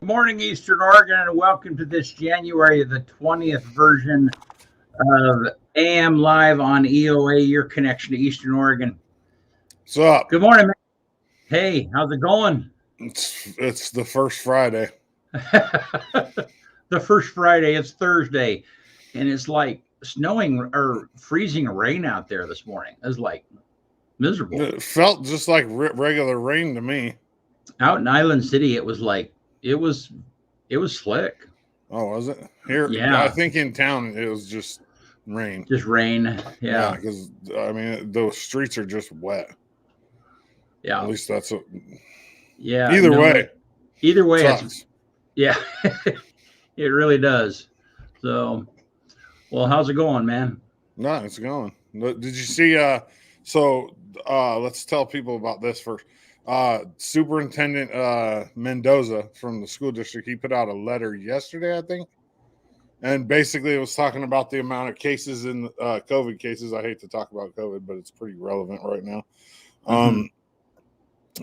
morning, Eastern Oregon, and welcome to this January the 20th version of AM Live on EOA, your connection to Eastern Oregon. What's up? Good morning, man. Hey, how's it going? It's the first Friday. The first Friday, it's Thursday, and it's like snowing or freezing rain out there this morning. It was like miserable. It felt just like regular rain to me. Out in Island City, it was like it was slick. Oh, was it? Here, yeah. I think in town it was just rain. Just rain, yeah. Because I mean, those streets are just wet. Yeah. At least that's what. Yeah. Either way, it's yeah, it really does. So, well, how's it going, man? No, it's going. Did you see? Let's tell people about this first. Superintendent Mendoza from the school district, he put out a letter yesterday, I think, and basically it was talking about the amount of cases in COVID cases. I hate to talk about COVID, but it's pretty relevant right now.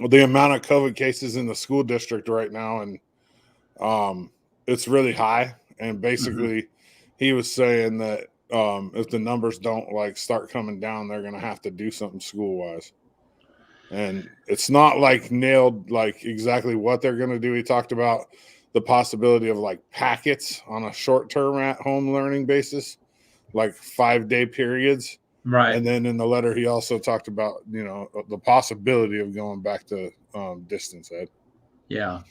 The amount of COVID cases in the school district right now, and it's really high. And basically, he was saying that if the numbers don't start coming down, they're going to have to do something school wise. And it's not nailed exactly what they're going to do. He talked about the possibility of packets on a short-term at-home learning basis, 5-day periods. Right. And then in the letter, he also talked about, the possibility of going back to distance ed. Yeah.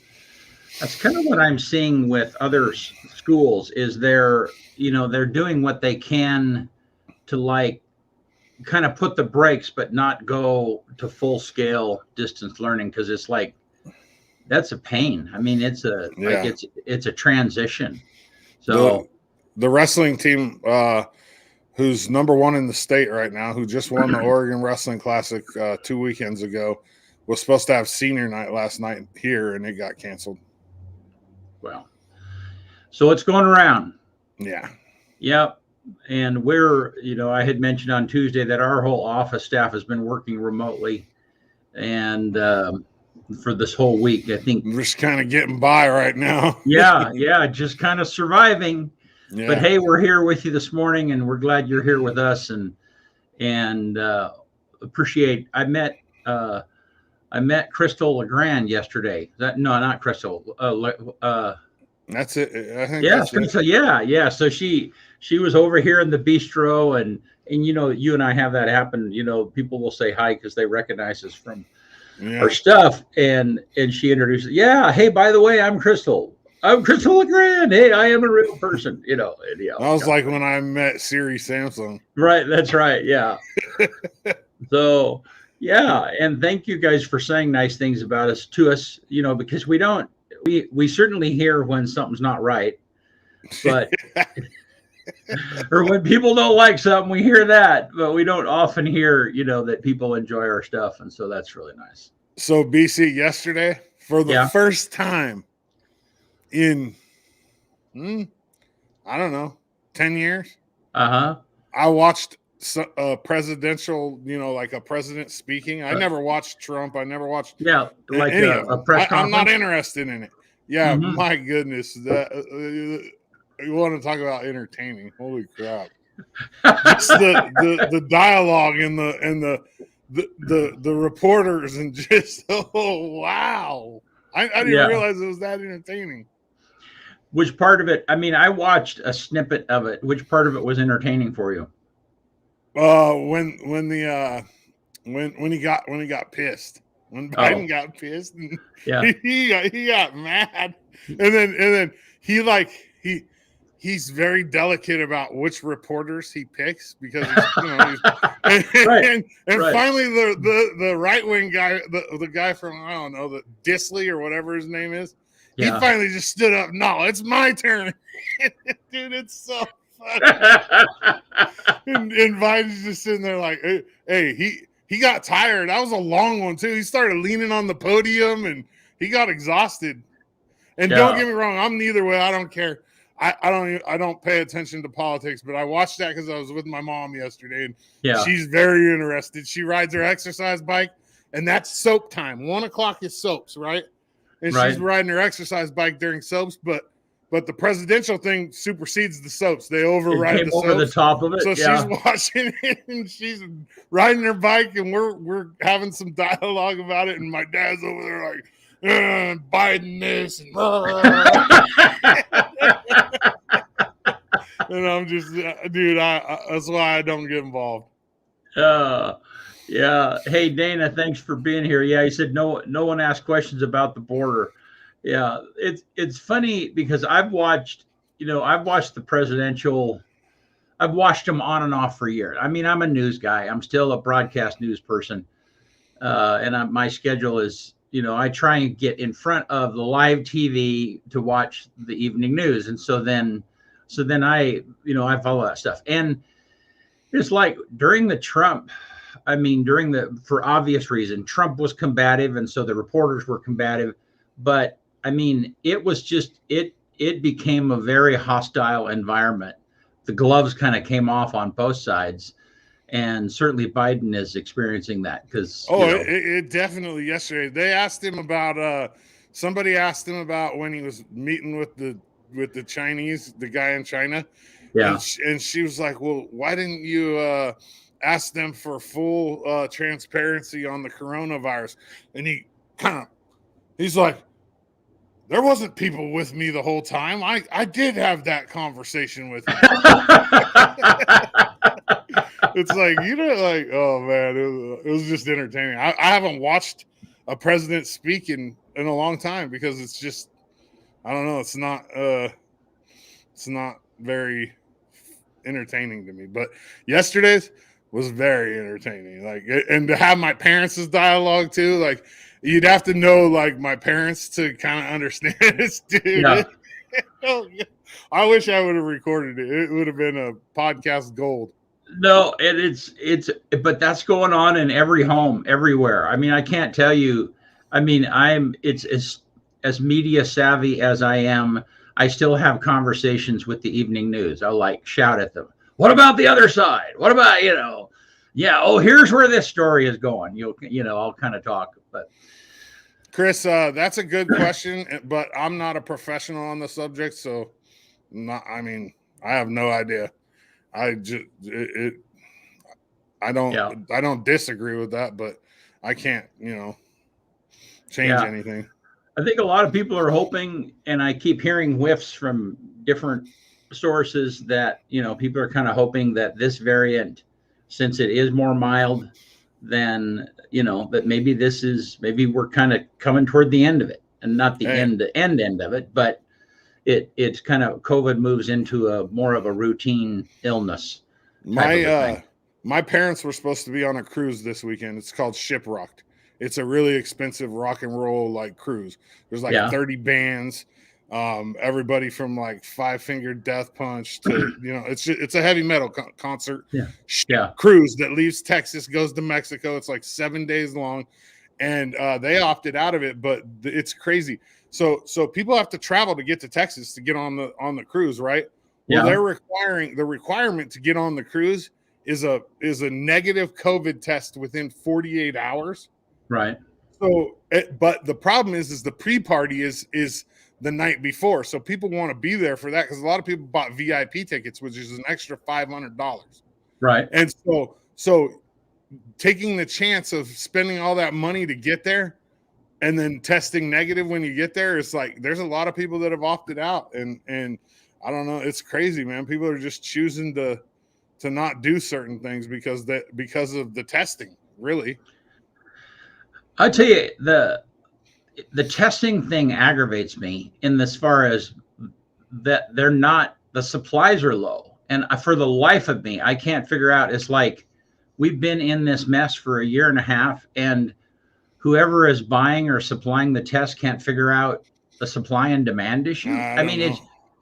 That's kind of what I'm seeing with other schools is they're doing what they can to kind of put the brakes, but not go to full scale distance learning. Cause it's that's a pain. I mean, it's a transition. So the wrestling team, who's number one in the state right now, who just won the Oregon Wrestling Classic 2 weekends ago, was supposed to have senior night last night here, and it got canceled. Well, so it's going around. Yeah. Yep. And I had mentioned on Tuesday that our whole office staff has been working remotely, and for this whole week, I think we're just kind of getting by right now. yeah, just kind of surviving. Yeah. But hey, we're here with you this morning, and we're glad you're here with us, and appreciate. I met Crystal LeGrand yesterday. Not Crystal. That's it. I think. Yeah, Crystal. Yeah. So she was over here in the bistro, and you and I have that happen. People will say hi because they recognize us from our stuff, and she introduces. Yeah. Hey, by the way, I'm Crystal. I'm Crystal LeGrand. Hey, I am a real person. I was like when I met Siri Samsung. Right. That's right. Yeah. So, yeah. And thank you guys for saying nice things about us to us, because we certainly hear when something's not right, but, or when people don't like something, we hear that, but we don't often hear, that people enjoy our stuff. And so that's really nice. So BC yesterday, for the first time in, I don't know, 10 years. I watched a presidential, a president speaking. I never watched Trump. I never watched a press conference. I'm not interested in it. Yeah, my goodness. That you want to talk about entertaining. Holy crap. Just the dialogue and the reporters and just wow. I didn't realize it was that entertaining. Which part of it? I mean, I watched a snippet of it. Which part of it was entertaining for you? When he got pissed, when Biden got pissed, and he got mad, and then he's very delicate about which reporters he picks because finally the right wing guy, the guy from I don't know, the Disley or whatever his name is. He finally just stood up. No, it's my turn. Dude, it's so funny. and Biden's just sitting there like, hey, he got tired. That was a long one, too. He started leaning on the podium, and he got exhausted. And don't get me wrong, I'm neither way. I don't care. I don't pay attention to politics, but I watched that because I was with my mom yesterday, and she's very interested. She rides her exercise bike, and that's soap time. 1 o'clock is soaps, right? and Right. she's riding her exercise bike during soaps, but the presidential thing supersedes the soaps. They override the over soaps. the top of it. So yeah. she's watching it and she's riding her bike, and we're having some dialogue about it. And my dad's over there like, Biden this, and and I'm just, dude, that's why I don't get involved. Yeah. Hey, Dana, thanks for being here. Yeah, he said no one asked questions about the border. Yeah, it's funny because I've watched the presidential. I've watched them on and off for years. I mean, I'm a news guy. I'm still a broadcast news person, and my schedule is, I try and get in front of the live TV to watch the evening news, and so then I follow that stuff. And it's like during the Trump, for obvious reason, Trump was combative, and so the reporters were combative. But I mean, it was just it became a very hostile environment. The gloves kind of came off on both sides, and certainly Biden is experiencing that because it definitely yesterday they asked him about somebody asked him about when he was meeting with the Chinese, the guy in China. Yeah. And she was like, well, why didn't you ask them for full transparency on the coronavirus? And he's like, there wasn't people with me the whole time. I did have that conversation with him. It's like, oh man, it was just entertaining. I haven't watched a president speak in a long time because it's just, I don't know. It's not very entertaining to me, but yesterday's was very entertaining. Like, and to have my parents' dialogue too, like you'd have to know like my parents to kind of understand this, dude. Yeah. I wish I would have recorded it. It would have been a podcast gold. No, but that's going on in every home, everywhere. I mean, I can't tell you. I mean, it's as media savvy as I am. I still have conversations with the evening news. I'll like shout at them. What about the other side? What about, yeah, oh, here's where this story is going. I'll kind of talk. But Chris, that's a good question, but I'm not a professional on the subject, so I have no idea. I don't disagree with that, but I can't, change anything. I think a lot of people are hoping, and I keep hearing whiffs from different sources that, people are kind of hoping that this variant, since it is more mild than, that maybe we're kind of coming toward the end of it, and not the end of it, but it's kind of COVID moves into a more of a routine illness. My parents were supposed to be on a cruise this weekend. It's called Shiprocked. It's a really expensive rock and roll like cruise. There's 30 bands, everybody from like Five Finger Death Punch to it's a heavy metal concert. Cruise that leaves Texas, goes to Mexico. It's like 7 days long, and they opted out of it, but it's crazy. So people have to travel to get to Texas to get on the cruise, right? Well, they're requiring the requirement to get on the cruise is a negative COVID test within 48 hours. Right. So, but the problem is the pre-party is the night before. So people want to be there for that because a lot of people bought VIP tickets, which is an extra $500. Right. And so taking the chance of spending all that money to get there and then testing negative when you get there, it's like there's a lot of people that have opted out, and I don't know, it's crazy, man. People are just choosing to not do certain things because of the testing, really. I'll tell you, the testing thing aggravates me in as far as that the supplies are low. And for the life of me, I can't figure out. It's like we've been in this mess for a year and a half, and whoever is buying or supplying the test can't figure out the supply and demand issue.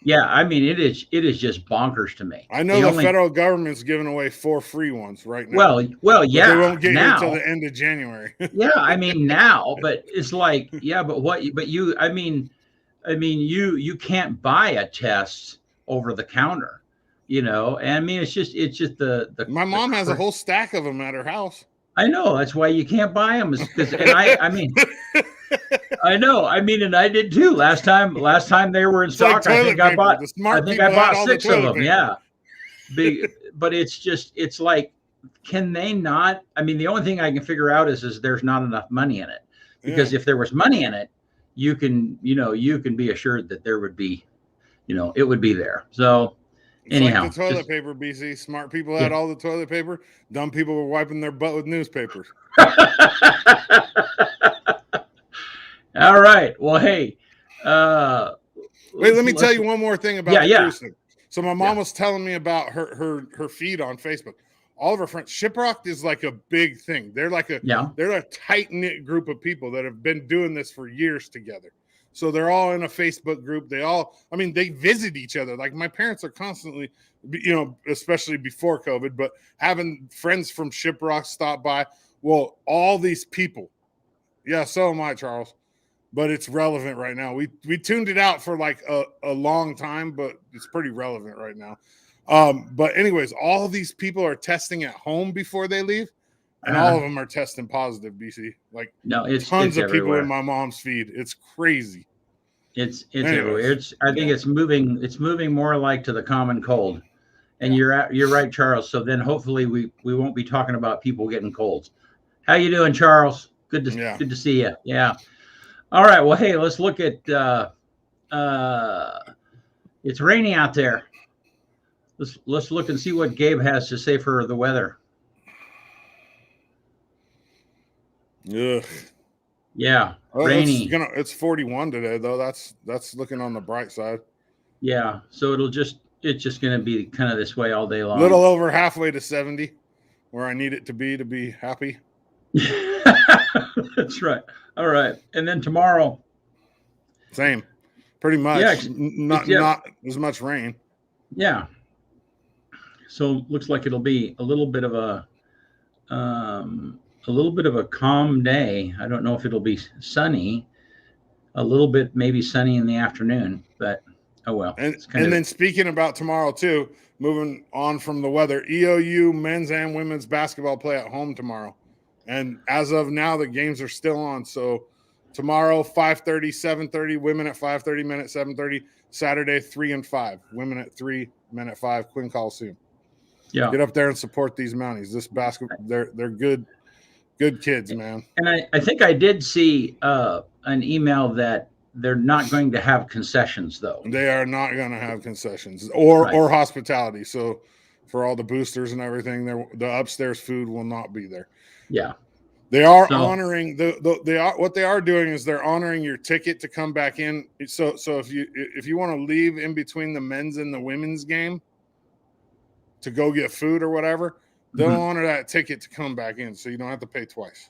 It is just bonkers to me. I know the federal government's giving away 4 free ones right now. Well, yeah. They won't get you until the end of January. Now, but it's like, you can't buy a test over the counter, and it's just My mom has a whole stack of them at her house. I know. That's why you can't buy them. I mean, I know. I mean, and I did too. Last time they were in stock, like I think I bought. The smart I think I people had bought all 6 the of them. paper. Yeah. But it's like, can they not? I mean, the only thing I can figure out is there's not enough money in it. Because if there was money in it, you can be assured that there would be, it would be there. So anyhow, like the toilet paper, BC. Smart people had all the toilet paper. Dumb people were wiping their butt with newspapers. All right. Well, hey. Wait, let me tell you one more thing about the cruise thing. So my mom was telling me about her feed on Facebook. All of her friends, Shiprock is like a big thing. They're like they're a tight-knit group of people that have been doing this for years together. So they're all in a Facebook group. They visit each other. Like my parents are constantly, especially before COVID, but having friends from Shiprock stop by. Well, all these people. Yeah, so am I, Charles. But it's relevant right now. We tuned it out for like a long time, but it's pretty relevant right now. But anyways, all of these people are testing at home before they leave, and all of them are testing positive, BC. Like it's tons of everywhere. people in my mom's feed. It's crazy. It's everywhere. I think it's moving more like to the common cold. And you're right, Charles. So then hopefully we won't be talking about people getting colds. How you doing, Charles? Good to see you. Yeah. All right. Well, hey, let's look at it's raining out there. Let's look and see what Gabe has to say for the weather. Ugh. Yeah. Rainy. It's 41 today though. That's looking on the bright side. Yeah. So it's just gonna be kind of this way all day long. A little over halfway to 70, where I need it to be happy. That's right. All right. And then tomorrow. Same. Pretty much. Yeah, not as much rain. Yeah. So looks like it'll be a little bit of a calm day. I don't know if it'll be sunny. A little bit maybe sunny in the afternoon, but oh well. And then speaking about tomorrow too, moving on from the weather, EOU men's and women's basketball play at home tomorrow. And as of now, the games are still on. So tomorrow, 5:30, 7:30, women at 5:30, men at 7:30. Saturday, 3 and 5. Women at 3, men at 5, Quinn Coliseum. Yeah. Get up there and support these Mounties. This basketball, they're good kids, man. And I think I did see an email that they're not going to have concessions, though. They are not going to have concessions or hospitality. So for all the boosters and everything, the upstairs food will not be there. Yeah. They are honoring what they are doing is they're honoring your ticket to come back in. So if you want to leave in between the men's and the women's game to go get food or whatever, they'll honor that ticket to come back in, so you don't have to pay twice.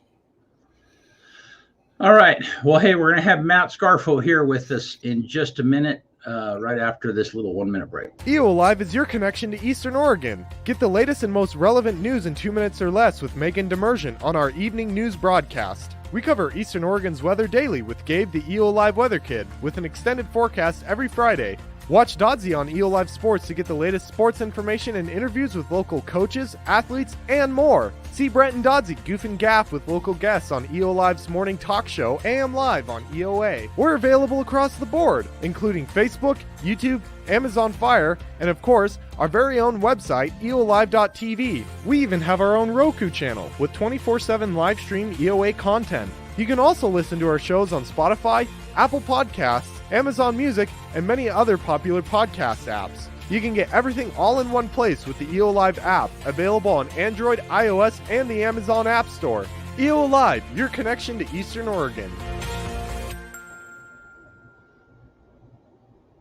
All right. Well, hey, we're going to have Matt Scarfo here with us in just a minute, right after this little 1-minute break. EOA Live is your connection to Eastern Oregon. Get the latest and most relevant news in 2 minutes or less with Megan Demersion on our evening news broadcast. We cover Eastern Oregon's weather daily with Gabe, the EOA Live weather kid, with an extended forecast every Friday. Watch Dodzy on EOA Live Sports to get the latest sports information and interviews with local coaches, athletes, and more. See Brent and Dodzy goof and gaff with local guests on EOA Live's morning talk show, AM Live on EOA. We're available across the board, including Facebook, YouTube, Amazon Fire, and of course, our very own website, eolive.tv. We even have our own Roku channel with 24/7 live stream EOA content. You can also listen to our shows on Spotify, Apple Podcasts, Amazon Music, and many other popular podcast apps. You can get everything all in one place with the EOA Live app, available on Android, iOS, and the Amazon App Store. EOA Live, your connection to Eastern Oregon.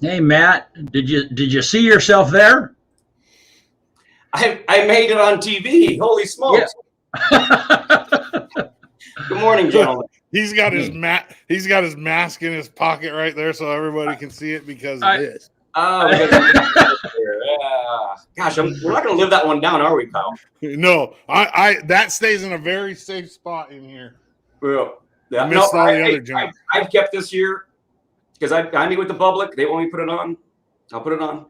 Hey, Matt, did you see yourself there? I made it on TV. Holy smokes! Yeah. Good morning, gentlemen. He's got his mask in his pocket right there, so everybody can see it because of this. Oh, gosh, we're not going to live that one down, are we, Kyle? No, I that stays in a very safe spot in here. Well, yeah, I've kept this here because I meet with the public. They want me to put it on. I'll put it on.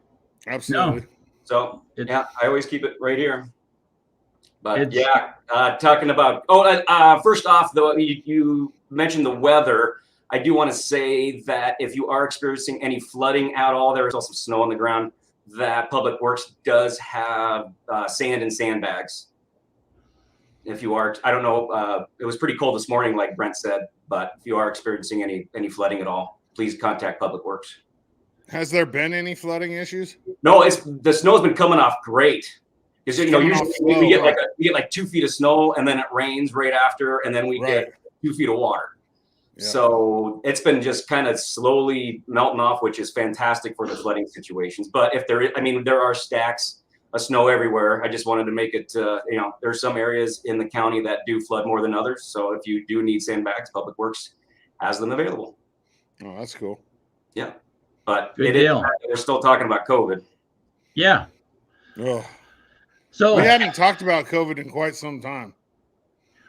Absolutely. No. So I always keep it right here. But talking about first off, though, you mentioned the weather. I do want to say that if you are experiencing any flooding at all, there is also snow on the ground. That Public Works does have sand and sandbags. If you are, I don't know, it was pretty cold this morning, like Brent said, but if you are experiencing any flooding at all, please contact Public Works. Has there been any flooding issues? No, the snow's been coming off great. Because usually we get like 2 feet of snow, and then it rains right after, and then we get 2 feet of water. Yeah. So it's been just kind of slowly melting off, which is fantastic for the flooding situations. But if there are stacks of snow everywhere. I just wanted to make it, there's some areas in the county that do flood more than others. So if you do need sandbags, Public Works has them available. Oh, that's cool. Yeah. But deal. We're still talking about COVID. Yeah. Oh. So we hadn't talked about COVID in quite some time.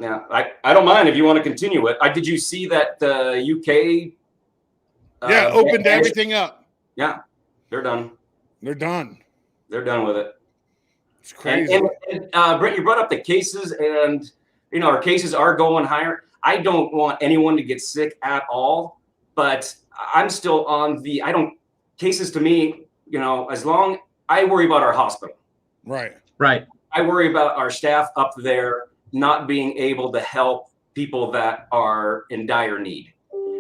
Yeah, I don't mind if you want to continue it. Did you see that the UK? Opened everything up. Yeah, they're done. They're done. They're done with it. It's crazy. And Brent, you brought up the cases, and our cases are going higher. I don't want anyone to get sick at all, but I'm still on cases to me, as long I worry about our hospital. Right. I worry about our staff up there not being able to help people that are in dire need.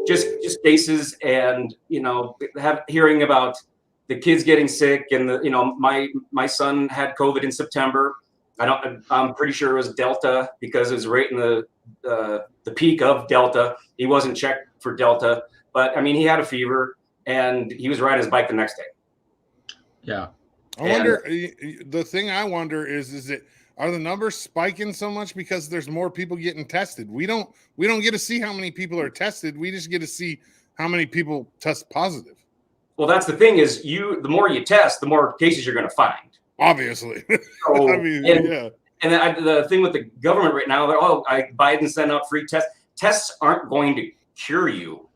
Just cases, and hearing about the kids getting sick, and my son had COVID in September. I'm pretty sure it was Delta, because it was right in the peak of Delta. He wasn't checked for Delta, but he had a fever, and he was riding his bike the next day. Yeah. The thing I wonder is it, are the numbers spiking so much because there's more people getting tested? We don't get to see how many people are tested. We just get to see how many people test positive. Well, that's the thing is the more you test, the more cases you're going to find. Obviously. So, yeah. And the thing with the government right now, Biden sent out free tests. Tests aren't going to cure you.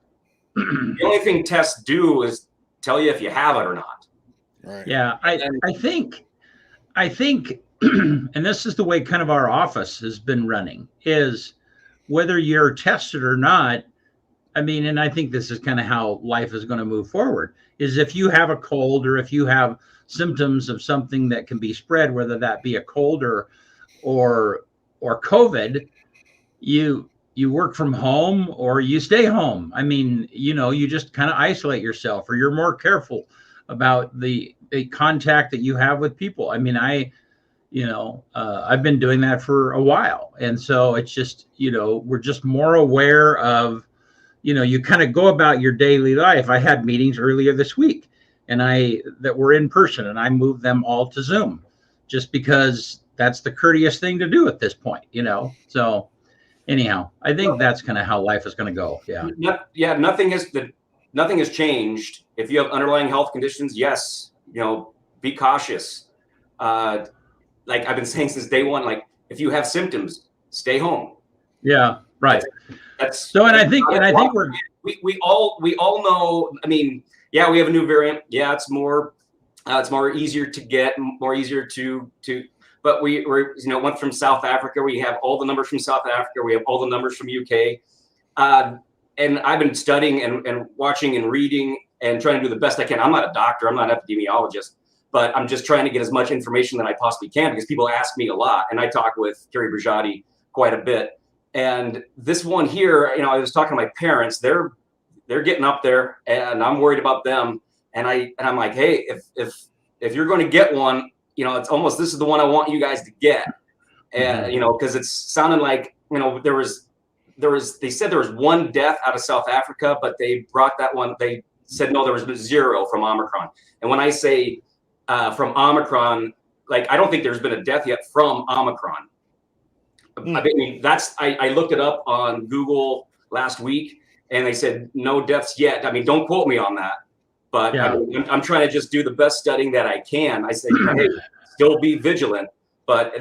The only thing tests do is tell you if you have it or not. Right. Yeah, I think, and this is the way kind of our office has been running, is whether you're tested or not. And I think this is kind of how life is going to move forward, is if you have a cold, or if you have symptoms of something that can be spread, whether that be a cold or COVID, you work from home or you stay home. You just kind of isolate yourself, or you're more careful about the contact that you have with people. I've been doing that for a while. And so it's just, we're just more aware of, you kind of go about your daily life. I had meetings earlier this week that were in person, and I moved them all to Zoom just because that's the courteous thing to do at this point, So anyhow, I think that's kind of how life is going to go. Yeah. Nothing has changed. If you have underlying health conditions, yes, be cautious. Like I've been saying since day one, like if you have symptoms, stay home. Yeah. Right. That's so, and I think we all know. We have a new variant. Yeah, it's more easier to get, more easier to. But we're went from South Africa. We have all the numbers from South Africa. We have all the numbers from UK. And I've been studying and watching and reading and trying to do the best I can. I'm not a doctor. I'm not an epidemiologist, but I'm just trying to get as much information that I possibly can, because people ask me a lot, and I talk with Kerry Brigiotti quite a bit. And this one here, I was talking to my parents. They're getting up there, and I'm worried about them. And I'm like, hey, if you're going to get one, it's almost, this is the one I want you guys to get. And because it's sounding like they said there was one death out of South Africa, but they brought that one. They said no, there was 0 from Omicron. And when I say from Omicron, I don't think there's been a death yet from Omicron. I looked it up on Google last week, and they said no deaths yet. Don't quote me on that, but yeah. I'm trying to just do the best studying that I can. I say, hey, still be vigilant, but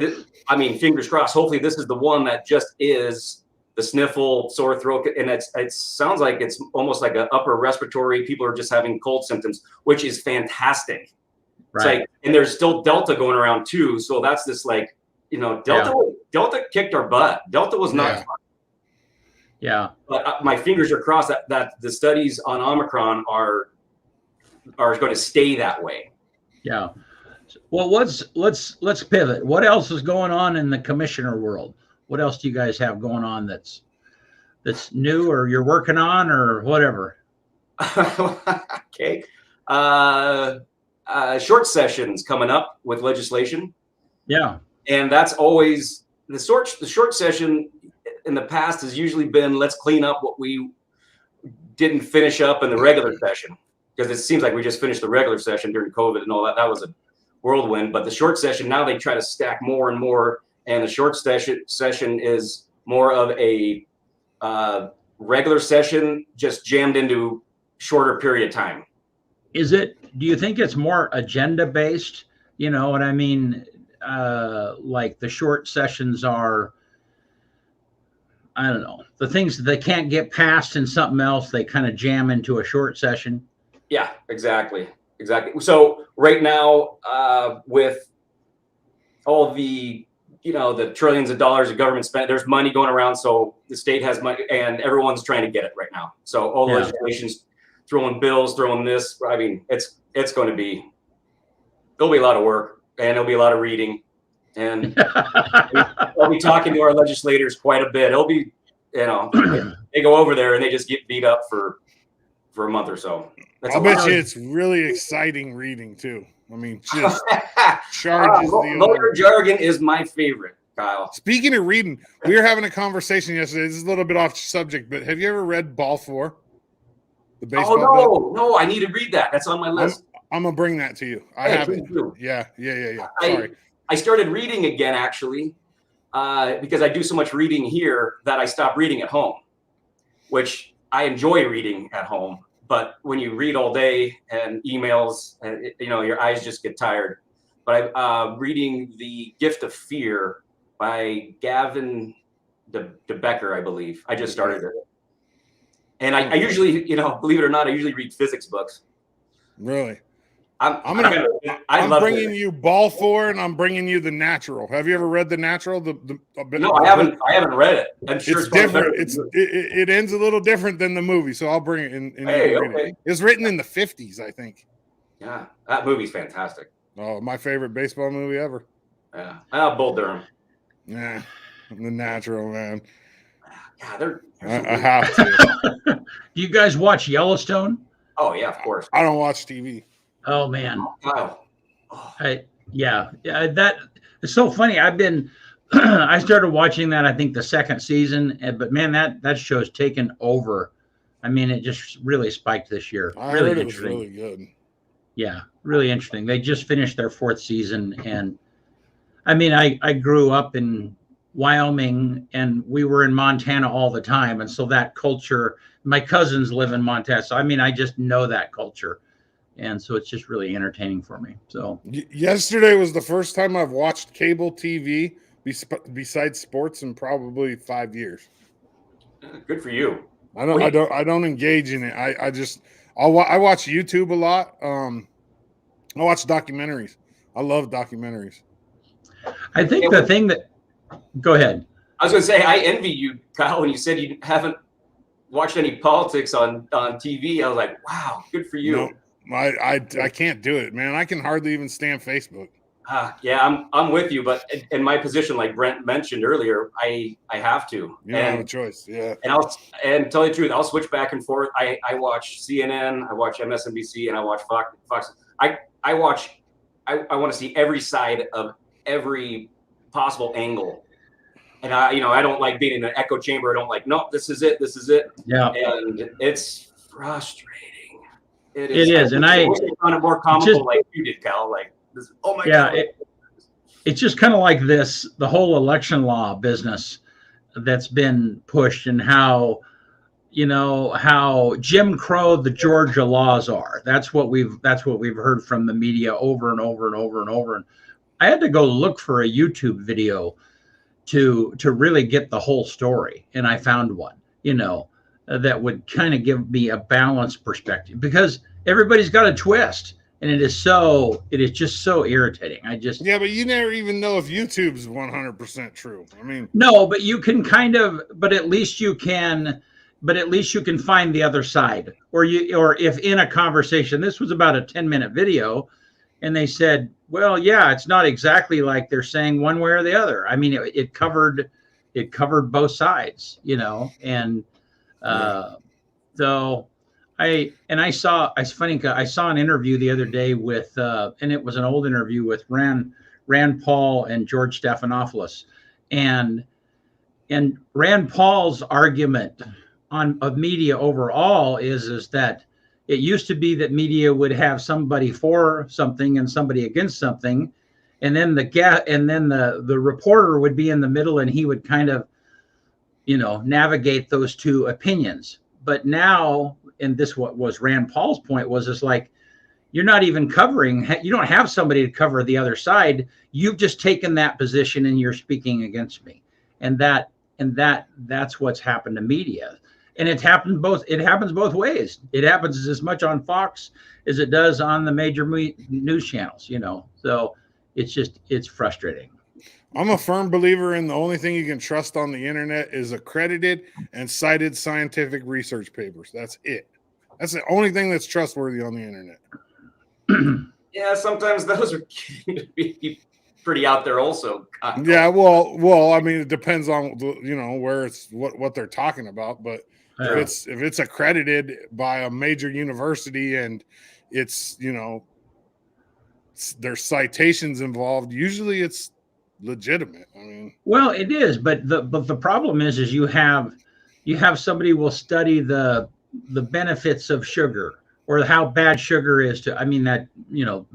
fingers crossed. Hopefully, this is the one that just is the sniffle, sore throat, and it sounds like it's almost like an upper respiratory. People are just having cold symptoms, which is fantastic. Right. And there's still Delta going around too, so that's this Delta kicked our butt. Delta was not fun. Yeah. But my fingers are crossed that the studies on Omicron are going to stay that way. Yeah. Well, let's pivot. What else is going on in the commissioner world? What else do you guys have going on that's new, or you're working on, or whatever? Okay. Short sessions coming up with legislation. Yeah. And that's always the short session in the past has usually been, let's clean up what we didn't finish up in the regular session, because it seems like we just finished the regular session during COVID and all that. That was a whirlwind. But the short session, now they try to stack more and more. And the short session is more of a regular session just jammed into shorter period of time. Do you think it's more agenda based? You know what I mean? Like the short sessions are, I don't know, the things that they can't get past in something else, they kind of jam into a short session. Yeah, exactly. So right now, with all the the trillions of dollars of government spent, there's money going around. So the state has money, and everyone's trying to get it right now. So all the legislation's throwing bills, throwing this. I mean, there'll be a lot of work, and there'll be a lot of reading, and I'll be talking to our legislators quite a bit. It'll be, they go over there and they just get beat up for a month or so. I'll bet you it's really exciting reading too. I mean, just charges. Lawyer jargon is my favorite, Kyle. Speaking of reading, we were having a conversation yesterday. This is a little bit off subject, but have you ever read Ball 4? The baseball book? No, I need to read that. That's on my list. I'm gonna bring that to you. I haven't. Yeah. Sorry. I started reading again, actually, because I do so much reading here that I stopped reading at home, which I enjoy reading at home. But when you read all day and emails, and your eyes just get tired. But I'm reading The Gift of Fear by Gavin de Becker, I believe. I just started it. And I usually, believe it or not, I usually read physics books. Really? I'm bringing you Ball 4, and I'm bringing you The Natural. Have you ever read The Natural? No, I haven't. I haven't read it. I'm sure it's different. It ends a little different than the movie, so I'll bring it in. Okay. It's written in the 50s, I think. Yeah, that movie's fantastic. Oh, my favorite baseball movie ever. Yeah, Bull Durham. Yeah, The Natural, man. Yeah, I have to. Do you guys watch Yellowstone? Oh yeah, of course. I don't watch TV. Oh man. Wow. Yeah. That it's so funny. I started watching that, I think the second season, but man, that show's taken over. I mean, it just really spiked this year. I really heard it interesting. was really good. Yeah, really interesting. They just finished their 4th season, and I mean, I grew up in Wyoming, and we were in Montana all the time, and so that culture. My cousins live in Montana, so I mean, I just know that culture. And so it's just really entertaining for me. So yesterday was the first time I've watched cable TV besides sports in probably 5 years. Good for you. I don't engage in it. I watch YouTube a lot. I watch documentaries. I love documentaries. I think the thing that go ahead. I was going to say I envy you, Kyle, when you said you haven't watched any politics on TV. I was like, wow, good for you. No. I can't do it, man. I can hardly even stand Facebook. Yeah, I'm with you, but in my position, like Brent mentioned earlier, I have to. You don't have a choice, yeah. And tell you the truth, I'll switch back and forth. I watch CNN, I watch MSNBC, and I watch Fox. I want to see every side of every possible angle. And I don't like being in an echo chamber. I don't like, no, this is it. Yeah. And it's frustrating. It is, and I found it more comical like you did, Cal. Like this. Oh my God! It's just kind of like this, the whole election law business that's been pushed, and how Jim Crow the Georgia laws are. That's what we've heard from the media over and over and over and over. And I had to go look for a YouTube video to really get the whole story, and I found one. That would kind of give me a balanced perspective, because everybody's got a twist. And it is just so irritating. Yeah, but you never even know if YouTube's 100% true. I mean, no, but you can but at least you can find the other side. Or if in a conversation, this was about a 10-minute video, and they said, well, yeah, it's not exactly like they're saying one way or the other. I mean, it covered both sides, and so I saw an interview the other day with and it was an old interview with Rand Paul and George Stephanopoulos, and Rand Paul's argument of media overall is that it used to be that media would have somebody for something and somebody against something, and then the reporter would be in the middle, and he would kind of navigate those two opinions. But now, and this what was Rand Paul's point was, is like, you're not even you don't have somebody to cover the other side. You've just taken that position and you're speaking against me. And that's what's happened to media. And it happens both ways. It happens as much on Fox as it does on the major news channels, so it's frustrating. I'm a firm believer in the only thing you can trust on the internet is accredited and cited scientific research papers. That's it. That's the only thing that's trustworthy on the internet. Yeah, sometimes those are pretty out there also. Yeah, well, I mean, it depends on where it's what they're talking about, but Yeah. if it's accredited by a major university and it's there's citations involved, usually it's legitimate. I mean, well, it is, but the problem is you have somebody will study the benefits of sugar or how bad sugar is to. I mean, that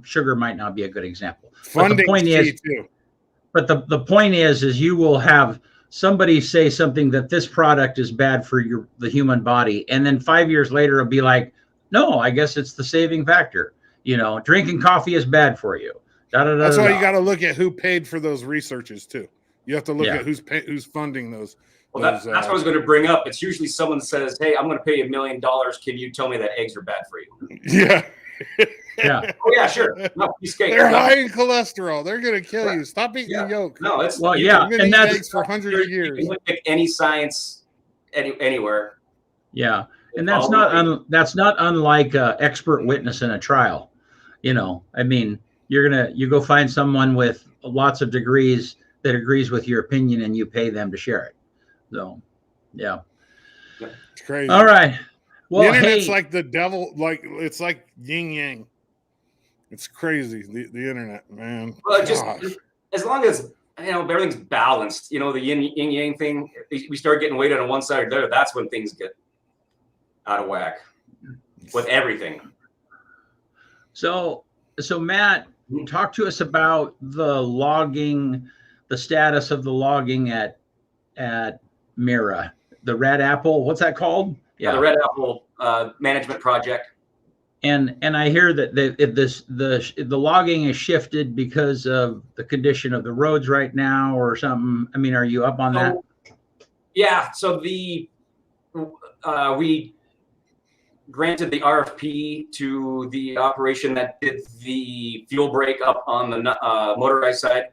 sugar might not be a good example. Funding but the point is, too. But the point is you will have somebody say something that this product is bad for the human body, and then 5 years later it'll be like, no, I guess it's the saving factor. Drinking coffee is bad for you. That's why you got to look at who paid for those researches too. You have to look at who's funding those. Well, that's what I was going to bring up. It's usually someone says, "Hey, I'm going to pay you $1 million. Can you tell me that eggs are bad for you?" Yeah. Yeah. Oh yeah, sure. No, they're high in cholesterol. They're going to kill you. Stop eating the yolk. No, it's and that's eggs for hundreds of years. You can pick any science anywhere. Yeah, and that's not unlike expert witness in a trial. I mean, you go find someone with lots of degrees that agrees with your opinion, and you pay them to share it. So, yeah, it's crazy. All right. Well, the internet's like the devil. It's like yin yang. It's crazy. The internet, man. Well, just as long as everything's balanced. The yin yang thing. We start getting weighted on one side or the other. That's when things get out of whack with everything. So Matt, talk to us about the status of the logging at Mira, the Red Apple. What's that called? Yeah, the Red Apple management project. And I hear that the logging is shifted because of the condition of the roads right now or something. I mean, are you up on that? Yeah. So we granted the RFP to the operation that did the fuel break up on the motorized side,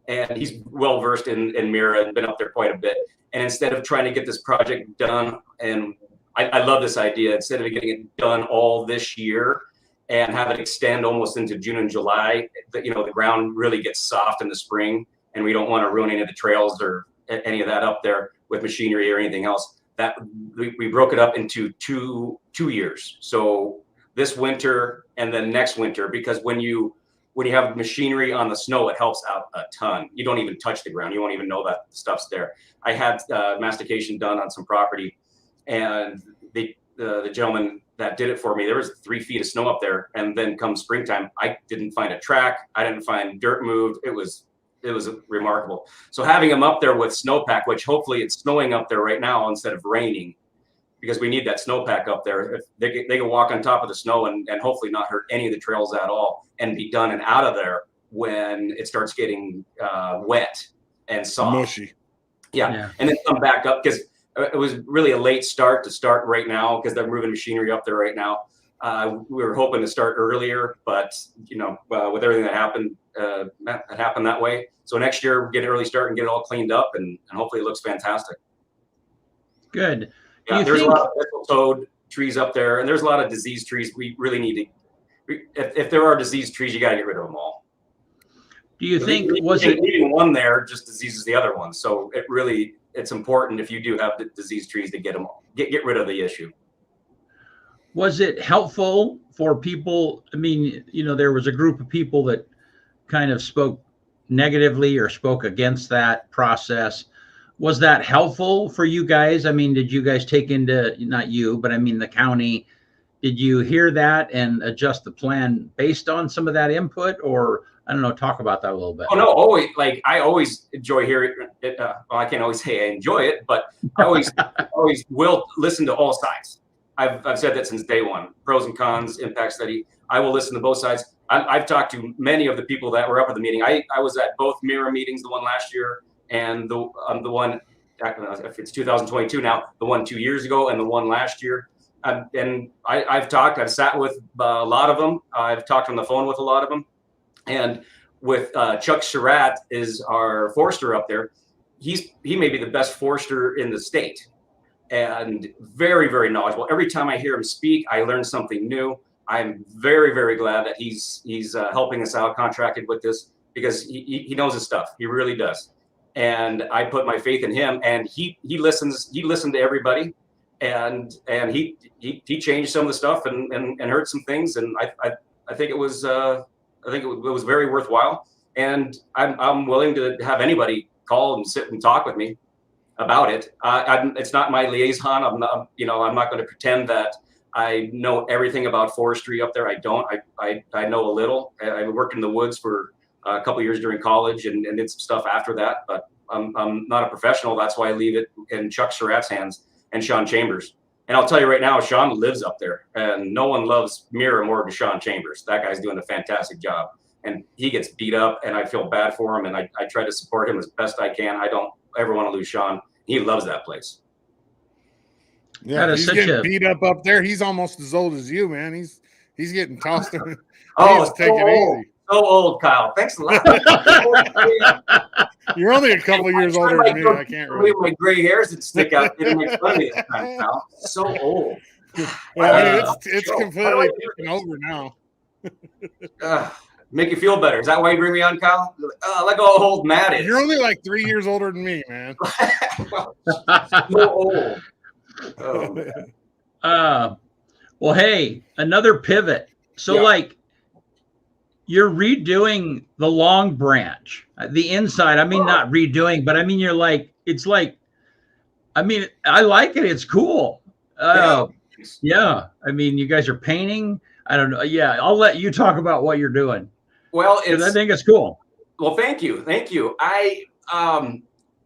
and he's well versed in Mira and been up there quite a bit. And instead of trying to get this project done, and I love this idea, instead of getting it done all this year and have it extend almost into June and July, the ground really gets soft in the spring, and we don't want to ruin any of the trails or any of that up there with machinery or anything else. That we broke it up into two years. So this winter and then next winter, because when you have machinery on the snow, it helps out a ton. You don't even touch the ground. You won't even know that stuff's there. I had mastication done on some property, and the gentleman that did it for me, there was 3 feet of snow up there. And then come springtime, I didn't find a track. I didn't find dirt moved. It was remarkable. So having them up there with snowpack, which hopefully it's snowing up there right now instead of raining, because we need that snowpack up there. If they can walk on top of the snow and hopefully not hurt any of the trails at all and be done and out of there when it starts getting wet and soft. Mushy. Yeah. And then come back up, because it was really a late start right now because they're moving machinery up there right now. We were hoping to start earlier, but with everything that happened that way. So next year, we'll get an early start and get it all cleaned up, and hopefully it looks fantastic. Good. Yeah, there's a lot of mistletoe trees up there, and there's a lot of diseased trees. We really need to. If there are diseased trees, you got to get rid of them all. Do you think leaving one there just diseases the other one? So it's important if you do have the diseased trees to get them all, get rid of the issue. Was it helpful for people? I mean, there was a group of people that kind of spoke negatively or spoke against that process. Was that helpful for you guys? I mean, did you guys take into, not you, but I mean the county, did you hear that and adjust the plan based on some of that input, or I don't know, talk about that a little bit? Oh, no, always. Like, I always enjoy hearing it. Well, I can't always say I enjoy it, but I always will listen to all sides. I've said that since day one. Pros and cons, impact study. I will listen to both sides. I've talked to many of the people that were up at the meeting. I was at both MIRA meetings, the one last year and the one, if it's 2022 now, the one 2 years ago and the one last year. And I've sat with a lot of them. I've talked on the phone with a lot of them. And with Chuck Surratt is our forester up there. He may be the best forester in the state, and very, very knowledgeable. Every time I hear him speak, I learn something new. I'm very, very glad that he's helping us out, contracted with this, because he knows his stuff. He really does. And I put my faith in him, and he listens. He listened to everybody, and he changed some of the stuff and heard some things. And I think it was very worthwhile. And I'm willing to have anybody call and sit and talk with me about it. It's not my liaison. I'm not going to pretend that I know everything about forestry up there. I don't. I know a little. I worked in the woods for a couple of years during college and did some stuff after that. But I'm not a professional. That's why I leave it in Chuck Surratt's hands and Sean Chambers. And I'll tell you right now, Sean lives up there, and no one loves Mira more than Sean Chambers. That guy's doing a fantastic job, and he gets beat up, and I feel bad for him, and I try to support him as best I can. I don't ever want to lose Sean. He loves that place. Yeah, he's getting beat up there. He's almost as old as you, man. He's getting tossed. Take it easy. So old, Kyle. Thanks a lot. You're only a couple years older than me. I can't really. My gray hairs that stick out. It makes fun of me this time, Kyle. So old. It's completely taken over now. Make you feel better. Is that why you bring me on, Kyle? Like how old Matt is. You're only like 3 years older than me, man. So old. Oh, man. Well, hey, another pivot. So you're redoing the Long Branch, the inside. I mean, not redoing, but I mean, I like it. It's cool. Yeah. I mean, you guys are painting. I don't know. Yeah. I'll let you talk about what you're doing. Well, I think it's cool. Well, thank you.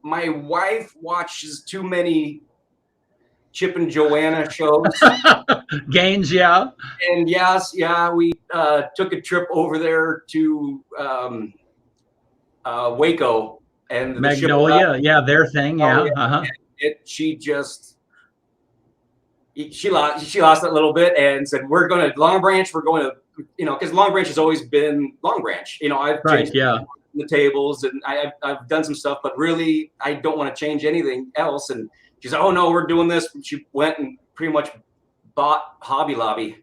My wife watches too many Chip and Joanna shows. Gaines, yeah. And yes, we took a trip over there to Waco and Magnolia, their thing, yeah. She lost it a little bit and said, "We're going to Long Branch. We're going to, because Long Branch has always been Long Branch. I've changed the tables and I've done some stuff, but really I don't want to change anything else." And she said, "Oh no, we're doing this." And she went and pretty much bought Hobby Lobby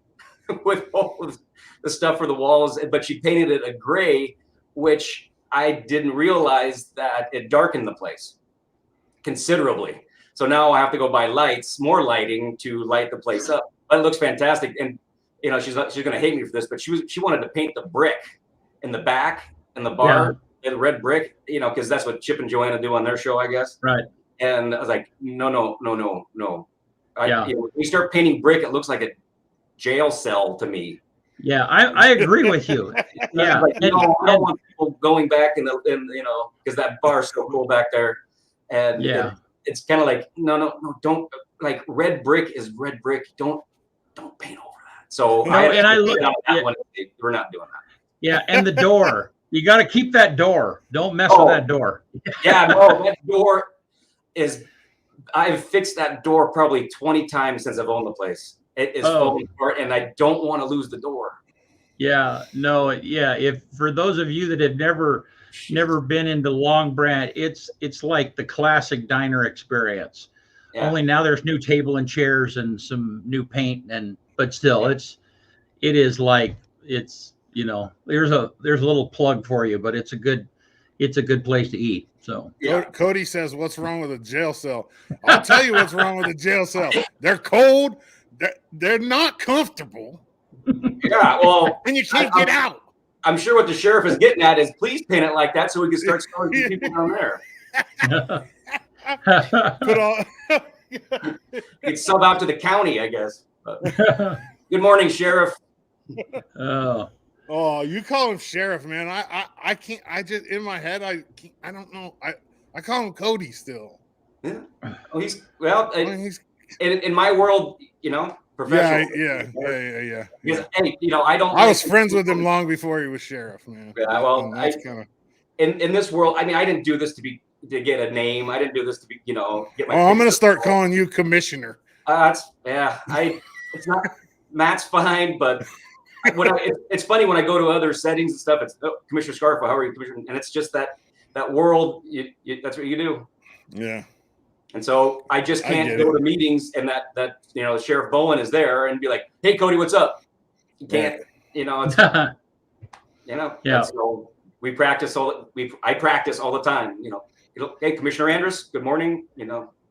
with all of the stuff for the walls, but she painted it a gray, which I didn't realize that it darkened the place considerably. So now I have to go buy more lighting to light the place up. But it looks fantastic. And she's going to hate me for this, but she wanted to paint the brick in the back and the bar, the red brick, because that's what Chip and Joanna do on their show, I guess. Right. And I was like, no. When we start painting brick, it looks like a jail cell to me. Yeah, I agree with you. Yeah, I don't want people going back and because that bar's so cool back there, and it's kind of like no, don't, like, red brick is red brick. Don't paint over that. So we're not doing that. Yeah, and the door, you got to keep that door. Don't mess with that door. Yeah, no, that door is. I've fixed that door probably 20 times since I've owned the place. It is falling apart, and I don't want to lose the door. Yeah, no, yeah. If for those of you that have never been into Long Branch, it's like the classic diner experience. Yeah. Only now there's new table and chairs and some new paint, but still it is like it's there's a little plug for you, but it's a good place to eat. So yeah. Cody says, "What's wrong with a jail cell?" I'll tell you what's wrong with a jail cell. They're cold. They're not comfortable. Yeah, well, and you can't get out. I'm sure what the sheriff is getting at is please paint it like that so we can start storing people down there. You'd sub out to the county, I guess. But. Good morning, Sheriff. Oh, you call him Sheriff, man. I can't. I just in my head. I don't know. I call him Cody still. Yeah. Oh, he's in my world, professional. Yeah. Because, hey, I don't. I was friends with him long before he was sheriff, man. Yeah, well, that's kind of in this world. I mean, I didn't do this to get a name. I didn't do this to be, get my. Oh, I'm gonna start calling you Commissioner. It's not. Matt's fine, but it's funny when I go to other settings and stuff. It's Commissioner Scarfo. How are you, Commissioner? And it's just that world. That's what you do. Yeah. And so I just can't go to meetings and that Sheriff Bowen is there and be like, "Hey, Cody, what's up?" You can't, it's, Yeah. So we practice I practice all the time. Hey, Commissioner Andrus, good morning.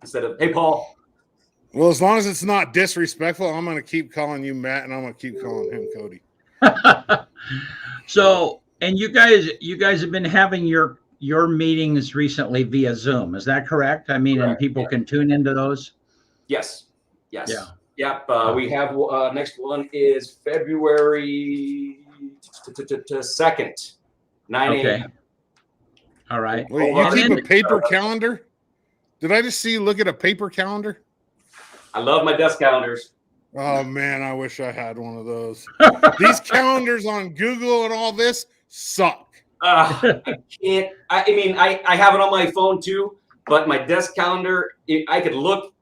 Instead of hey, Paul. Well, as long as it's not disrespectful, I'm going to keep calling you Matt, and I'm going to keep calling him Cody. So, and you guys have been having your meetings recently via Zoom. Is that correct? I mean, correct. And people can tune into those? Yes. Yeah. Yep. We have next one is February 2nd, 9 a.m. Okay. All right. Wait, you keep a paper calendar? Did I just see you look at a paper calendar? I love my desk calendars. Oh, man, I wish I had one of those. These calendars on Google and all this suck. I can't. I mean, I have it on my phone too, but my desk calendar, I could look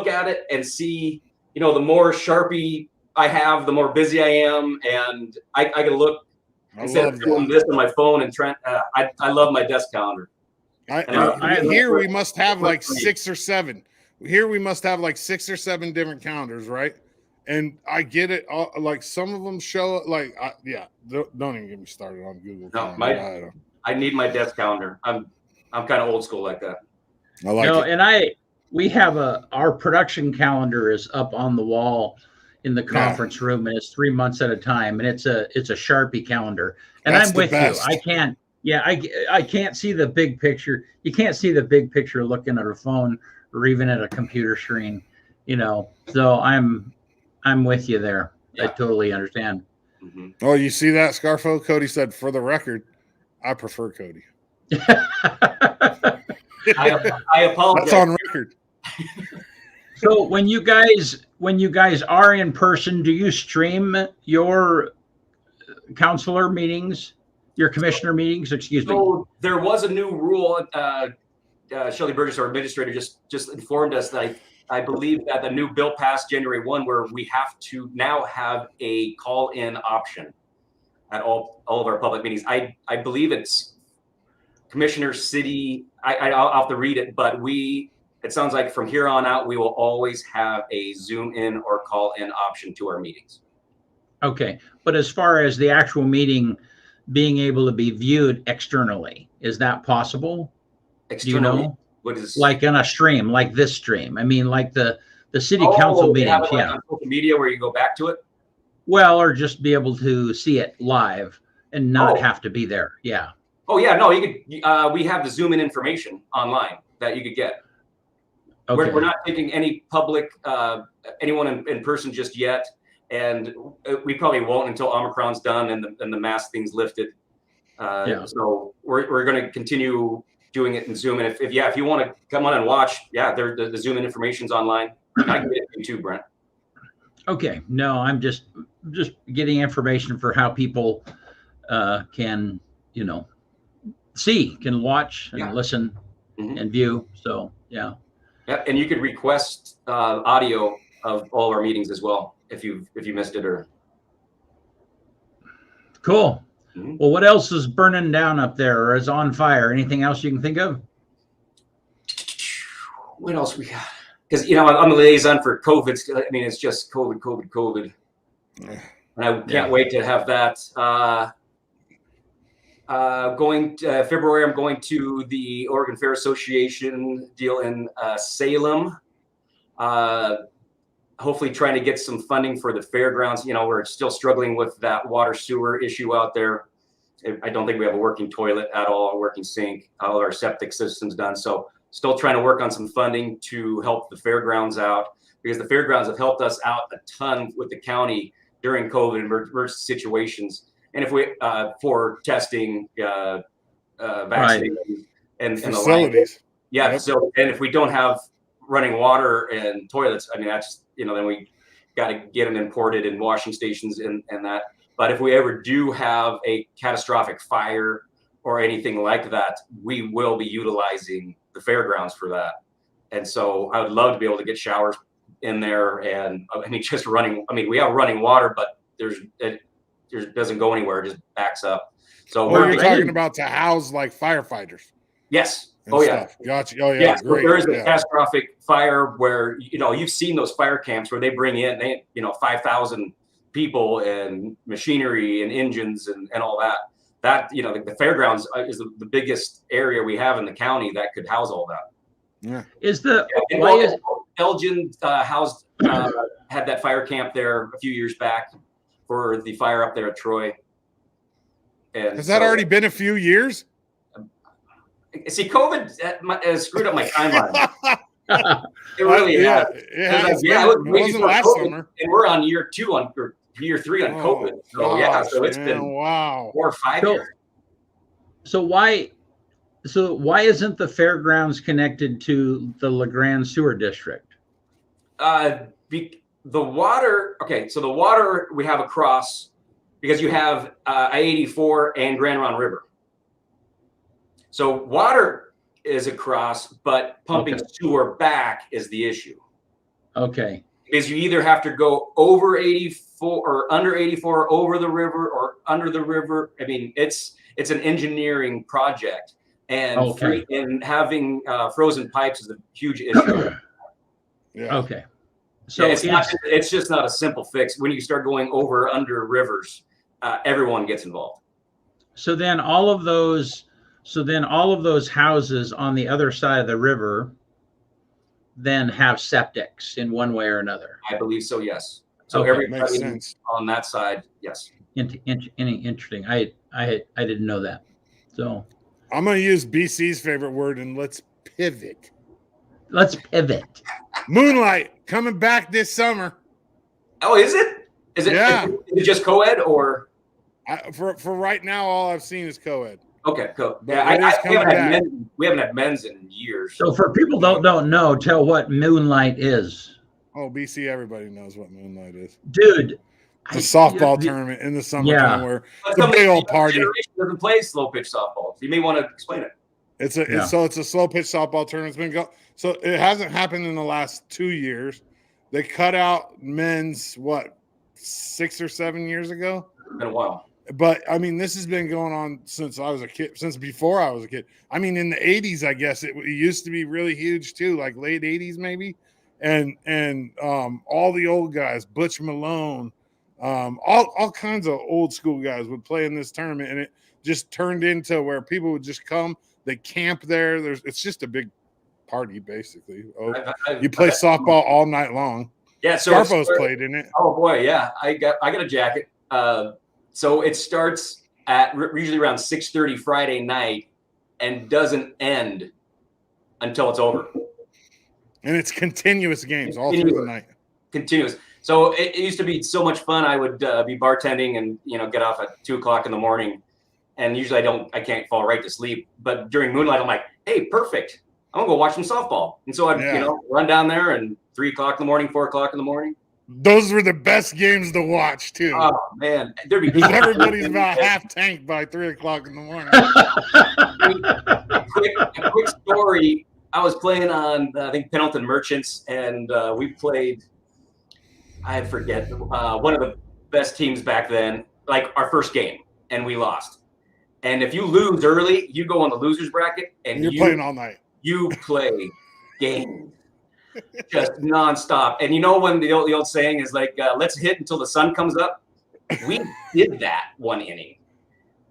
at it and see, the more Sharpie I have, the more busy I am, and I could look instead of doing this on my phone and trying. I love my desk calendar. Here we must have like 6 or 7. Here we must have like 6 or 7 different calendars, right? And I get it. Like some of them show like, don't even get me started on Google. No, I need my desk calendar. I'm kind of old school like that. I like it. And we have our production calendar is up on the wall in the conference room, and it's 3 months at a time, and it's a Sharpie calendar. And I'm with you. I can't. Yeah, I can't see the big picture. You can't see the big picture looking at a phone or even at a computer screen, So I'm with you there. Yeah. I totally understand. Mm-hmm. Oh, you see that, Scarfo? Cody said, for the record, I prefer Cody. I apologize. That's on record. So when you guys are in person, do you stream your counselor meetings, your commissioner meetings? Excuse me. So there was a new rule. Shelley Burgess, our administrator, just informed us that I believe that the new bill passed January 1, where we have to now have a call-in option at all of our public meetings. I believe it's Commissioner City. I'll have to read it, but it sounds like from here on out, we will always have a Zoom in or call in option to our meetings. Okay. But as far as the actual meeting being able to be viewed externally, is that possible? Externally? What is like on a stream, like this stream? I mean, like the city council meetings. Like on social media where you go back to it? Well, or just be able to see it live and not have to be there. Yeah. Oh yeah, no, you could. We have the Zoom in information online that you could get. Okay. We're not taking any public, anyone in person just yet, and we probably won't until Omicron's done and the mask thing's lifted. So we're going to continue doing it in Zoom, and if you want to come on and watch, the Zoom in information's online. I can get it too, Brent. Okay, no, I'm just getting information for how people can can watch and listen and view. So yeah. Yeah, and you could request audio of all our meetings as well. If you missed it or. Cool. Well, what else is burning down up there or is on fire? Anything else you can think of? What else we got? Because I'm the liaison for COVID. I mean, it's just COVID, and I can't wait to have that. Going to February, I'm going to the Oregon Fair Association deal in Salem. Hopefully trying to get some funding for the fairgrounds. We're still struggling with that water sewer issue out there. I don't think we have a working toilet at all, a working sink, all our septic systems done. So still trying to work on some funding to help the fairgrounds out, because the fairgrounds have helped us out a ton with the county during COVID emergency situations. And if we, for testing, vaccinating, and facilities. The like. Yeah. Yep. So, and if we don't have running water and toilets, I mean, that's, then we got to get them imported and washing stations and that. But if we ever do have a catastrophic fire or anything like that, we will be utilizing the fairgrounds for that. And so I would love to be able to get showers in there. And just running, we have running water, but it doesn't go anywhere. It just backs up. So you're talking about to house like firefighters. Yes. Stuff. Gotcha. Oh yeah. So there is a catastrophic fire where, you've seen those fire camps where they bring in, 5,000 people and machinery and engines and all that. That, the fairgrounds is the biggest area we have in the county that could house all that. Yeah. Elgin housed, had that fire camp there a few years back for the fire up there at Troy. And has that already been a few years? See, COVID has screwed up my timeline. It really has. It wasn't last summer. And we're on year 3 on COVID. So so it's been 4 or 5 years. So why isn't the fairgrounds connected to the LeGrand Sewer District? The water. Okay, so the water we have across, because you have I-84 and Grand Ronde River. So water is across, but pumping sewer back is the issue. Okay. Because you either have to go over 84 or under 84, over the river or under the river. I mean, it's an engineering project, and having frozen pipes is a huge issue. Yeah. Okay. So it's just not a simple fix. When you start going over under rivers, everyone gets involved. So then all of those houses on the other side of the river then have septics in one way or another. I believe so. Yes. So everybody on that side. Yes. Interesting. I didn't know that. So I'm going to use BC's favorite word, and let's pivot. Let's pivot. Moonlight coming back this summer. Oh, is it? Is it? Yeah. Is it just co-ed or? For right now, all I've seen is co-ed. Okay, cool. Yeah, we haven't had men's in years. So for people that don't know, tell what Moonlight is. Oh, BC, everybody knows what Moonlight is. Dude. It's a softball tournament in the summertime where it's a big old party. Doesn't play slow pitch softball. You may want to explain it. It's a slow pitch softball tournament. So it hasn't happened in the last 2 years. They cut out men's 6 or 7 years ago. It's been a while. But I mean, this has been going on since I was a kid, since before I was a kid. I mean, in the 80s, I guess it used to be really huge too, like late 80s maybe. And all the old guys, Butch Malone, all kinds of old school guys would play in this tournament, and it just turned into where people would just come, they camp there. It's just a big party basically. You play softball all night long. Yeah, so Scarfo's played in it. Oh boy, yeah. I got a jacket. So it starts at usually around 6:30 Friday night and doesn't end until it's over. And it's continuous games all through the night. Continuous. So it used to be so much fun. I would be bartending and get off at 2:00 in the morning, and usually I can't fall right to sleep. But during Moonlight, I'm like, hey, perfect. I'm gonna go watch some softball. And so I'd run down there and 3:00 in the morning, 4:00 in the morning. Those were the best games to watch too. Oh man, everybody's about half tanked by 3:00 in the morning. A quick story. I was playing on I think Pendleton Merchants, and we played I forget, one of the best teams back then, like our first game, and we lost. And if you lose early, you go on the losers bracket, and you're playing all night. You play games just nonstop. And you know when the old saying is like, let's hit until the sun comes up? We did that one inning.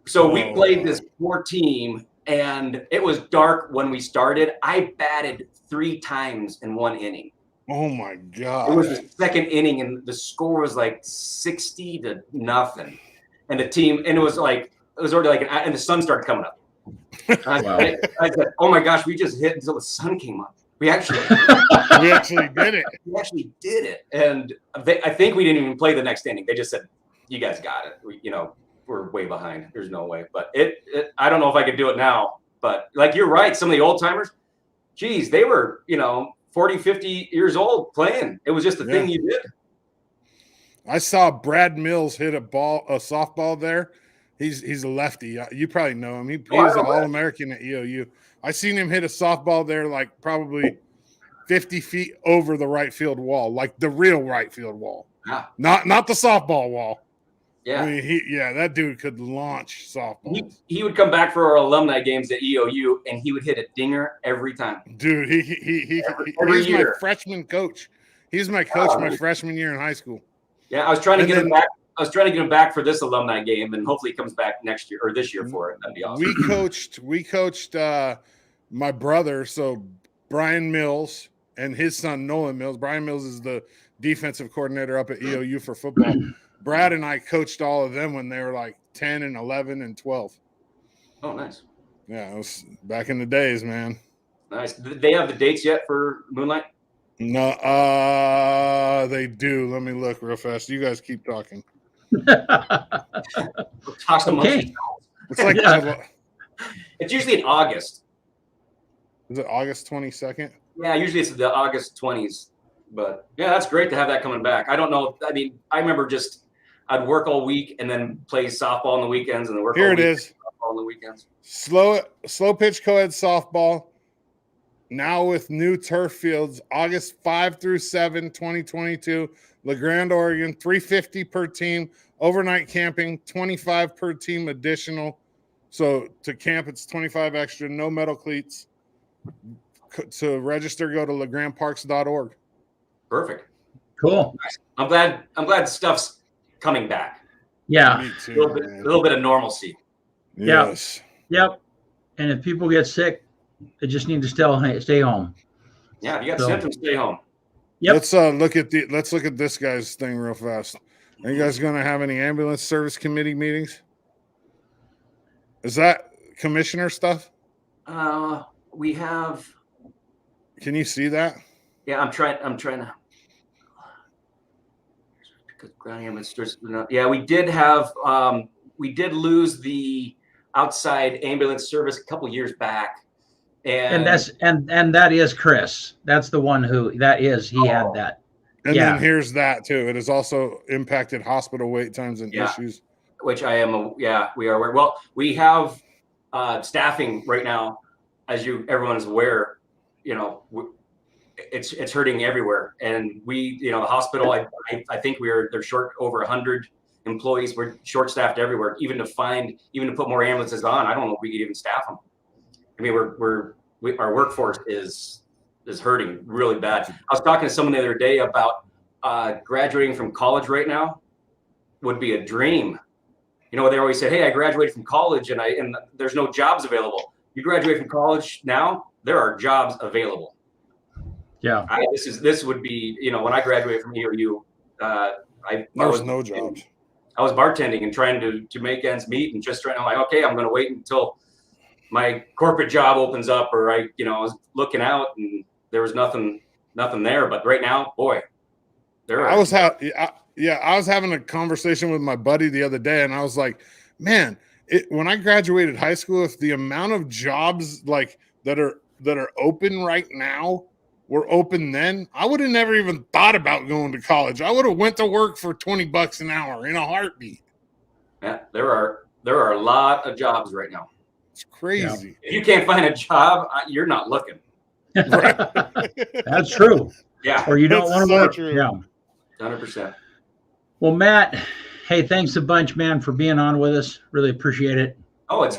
So we played this poor team, and it was dark when we started. I batted 3 times in one inning. Oh my God. It was the second inning, and the score was like 60-0. And the team, and it was already like, and the sun started coming up. I said, oh my gosh, we just hit until the sun came up. We actually did it. We actually did it. And I think we didn't even play the next inning. They just said, you guys got it. We're way behind. There's no way. But I don't know if I could do it now. But like, you're right. Some of the old timers, geez, they were, 40, 50 years old playing. It was just the thing you did. I saw Brad Mills hit a softball there. He's a lefty. You probably know him. He was an All-American at EOU. I seen him hit a softball there, like probably 50 feet over the right field wall, like the real right field wall. Yeah. Not the softball wall. Yeah. I mean, that dude could launch softballs. He would come back for our alumni games at EOU, and he would hit a dinger every time. Dude, he's my freshman coach. He's my coach my freshman year in high school. Yeah, I was trying to get him back. I was trying to get him back for this alumni game, and hopefully he comes back next year or this year for it. That'd be awesome. We coached my brother, so Brian Mills and his son Nolan Mills. Brian Mills is the defensive coordinator up at EOU for football. Brad and I coached all of them when they were like 10 and 11 and 12. Oh, nice. Yeah, it was back in the days, man. Nice. Did they have the dates yet for Moonlight? No, they do. Let me look real fast. You guys keep talking. Okay. It's like it's usually in August. Is it August 22nd? Yeah, usually it's the August 20s. But yeah, that's great to have that coming back. I don't know. I mean, I remember I'd work all week and then play softball on the weekends, and then work Here all it is. Softball on the weekends. Slow pitch co-ed softball. Now with new turf fields, August 5 through 7, 2022, LeGrand, Oregon, $350 per team. Overnight camping, $25 per team additional. So to camp, it's $25 extra. No metal cleats. To register, go to legrandparks.org. Perfect. Cool. Nice. I'm glad stuff's coming back. Yeah. Me too, a little bit of normalcy. Yes. Yep. And if people get sick, they just need to stay home. Yeah, if you got symptoms, stay home. Yep. Let's look at this guy's thing real fast. Are you guys gonna have any ambulance service committee meetings? Is that commissioner stuff? We have. Can you see that? Yeah, I'm trying to. Ground ambulance. Yeah, we did have. We did lose the outside ambulance service a couple years back, and that is Chris. That's the one he had that. And then here's that too. It has also impacted hospital wait times and issues. Which we are aware. Well, we have staffing right now, as everyone is aware. It's hurting everywhere, and the hospital. I think they're short over 100 employees. We're short staffed everywhere. Even to put more ambulances on, I don't know if we could even staff them. I mean, our workforce is hurting really bad. I was talking to someone the other day about graduating from college right now would be a dream. They always say, "Hey, I graduated from college and there's no jobs available." You graduate from college now, there are jobs available. Yeah. This would be, when I graduated from EOU, there was no jobs. I was bartending and trying to make ends meet, and just trying to okay, I'm going to wait until my corporate job opens up, or I was looking out and there was nothing there. But right now, boy, I was having a conversation with my buddy the other day, and I was like, man, when I graduated high school, if the amount of jobs like that are open right now were open then, I would have never even thought about going to college. I would have went to work for $20 an hour in a heartbeat. Yeah, there are a lot of jobs right now. It's crazy. Yeah. If you can't find a job, you're not looking. That's true. Yeah. Or you don't want to work. True. Yeah. 100%. Well, Matt, hey, thanks a bunch, man, for being on with us. Really appreciate it. Oh,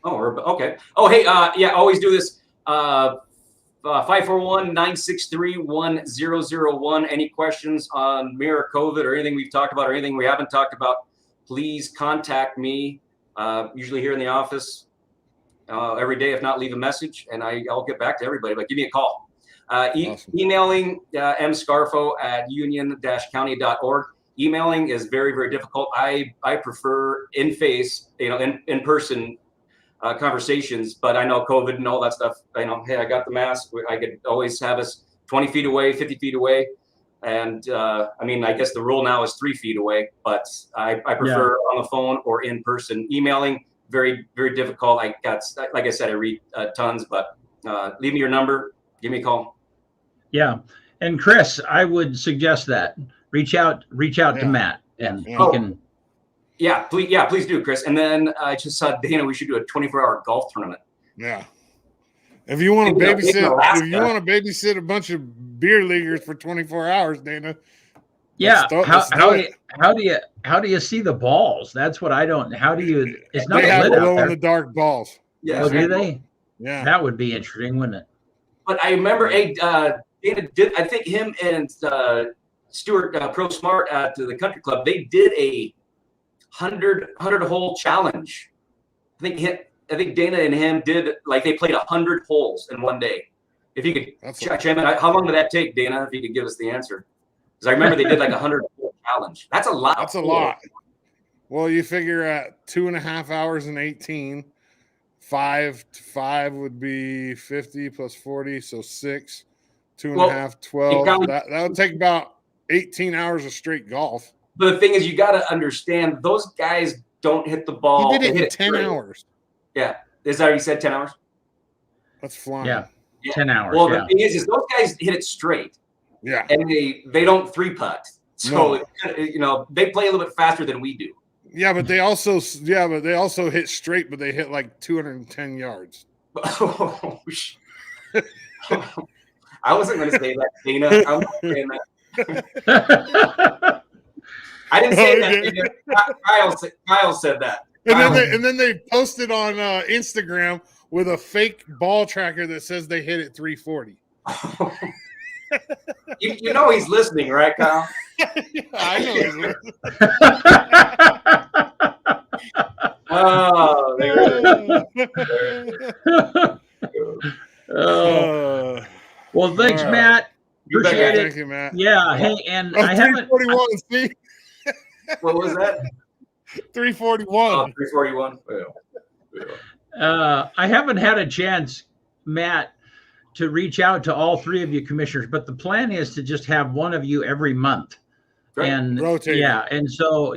okay. Oh, hey, yeah, always do this. 541-963-1001. Any questions on me or COVID or anything we've talked about or anything we haven't talked about, please contact me. Usually here in the office every day. If not, leave a message and I'll get back to everybody. But give me a call. Awesome. Emailing mscarfo@union-county.org. Emailing is very, very difficult. I prefer in-face, in-person conversations, but I know COVID and all that stuff. Hey, I got the mask. I could always have us 20 feet away, 50 feet away. And I guess the rule now is 3 feet away, but I prefer on the phone or in person. Emailing, very, very difficult. Like I said, I read tons, but leave me your number. Give me a call. Yeah. And Chris, I would suggest that reach out to Matt and he can. Yeah, please do, Chris. And then I just saw Dana. We should do a 24-hour golf tournament. Yeah. If you want to babysit a bunch of beer leaguers for 24 hours, Dana. Yeah. How do you see the balls? That's what I don't. How do you? It's not they have lit out glow there. in the dark balls. Yeah. Oh, do they? Yeah. That would be interesting, wouldn't it? But I remember, Dana did. I think him and Stuart Pro Smart at the country club. They did a 100-hole challenge. I think Dana and him did, like, they played 100 holes in one day. If you could chime in, how long did that take, Dana? If you could give us the answer, because I remember they did like 100-hole challenge. That's a lot. That's a lot. Well, you figure at 2.5 hours and 18, 5 to 5 would be 50 plus 40, so 6, 2.5, 12. That would take about 18 hours of straight golf. But the thing is, you got to understand, those guys don't hit the ball. He did it in 10 hours. Yeah. Is that what you said, 10 hours? That's flying. Yeah. 10 hours. Well, the thing is those guys hit it straight. Yeah. And they don't 3-putt. So, they play a little bit faster than we do. Yeah, but they also hit straight, but they hit like 210 yards. Oh, I wasn't going to say that, Dana. I'm not saying that. I didn't say that. Kyle said that. And then they posted on Instagram with a fake ball tracker that says they hit it 340. you know he's listening, right, Kyle? Yeah, I know he's listening. Oh, well, thanks, Matt. Appreciate it. Thank you, Matt. Yeah. Hey, and I haven't. 341. See. What was that? 341. Oh, 341. I haven't had a chance, Matt, to reach out to all 3 of you commissioners, but the plan is to just have one of you every month. Right. And rotate. Yeah. And so